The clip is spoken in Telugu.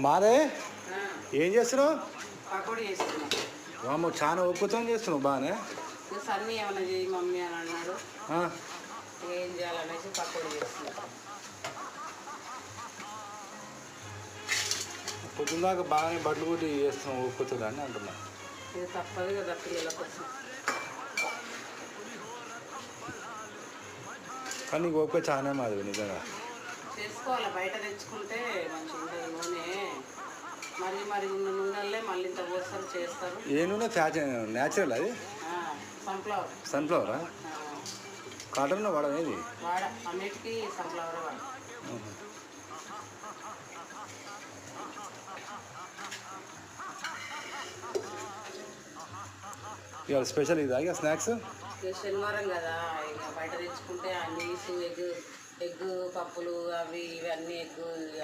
మాదే ఏం చేస్తున్నావు? పకోడీ చేస్తున్నావు. వాము చాలా ఒప్పుతో చేస్తున్నావు బాగానే. సన్నీ ఏమైనా చేయి మమ్మీ అని అన్నాడు. ఏం చేయాలనేసి పకోడీ చేస్తున్నావు. పొద్దున్నాక బాగానే బట్టలు కొట్టి చేస్తున్నావు ఒప్పుతుంది అని అంటున్నా. ఇది తప్పదు కదా పిల్లల కోసం. కానీ నీకు ఒప్పుకో చాలా మాది నిజంగా. చేసుకోవాలి, బయట తెచ్చుకుంటే మంచిగా ఉంటుంది నూనె. మరి ఉన్న నూనెలే మళ్ళీ ఇంత పోస్తారు చేస్తారు. ఏ నూనె? న్యాచురల్ అది? సన్ఫ్లవర్. సన్ఫ్లవరా? కాటన్ వాడమేది? వాడ అన్నిటికీ సన్ఫ్లవర్ వాడ. ఇవాళ స్పెషల్ ఇదా ఇక స్నాక్స్? శనివారం కదా, ఇక బయట తెచ్చుకుంటే అన్నీ ఎగ్ పప్పులు అవి ఇవి అన్నీ ఎగ్ అన్నీ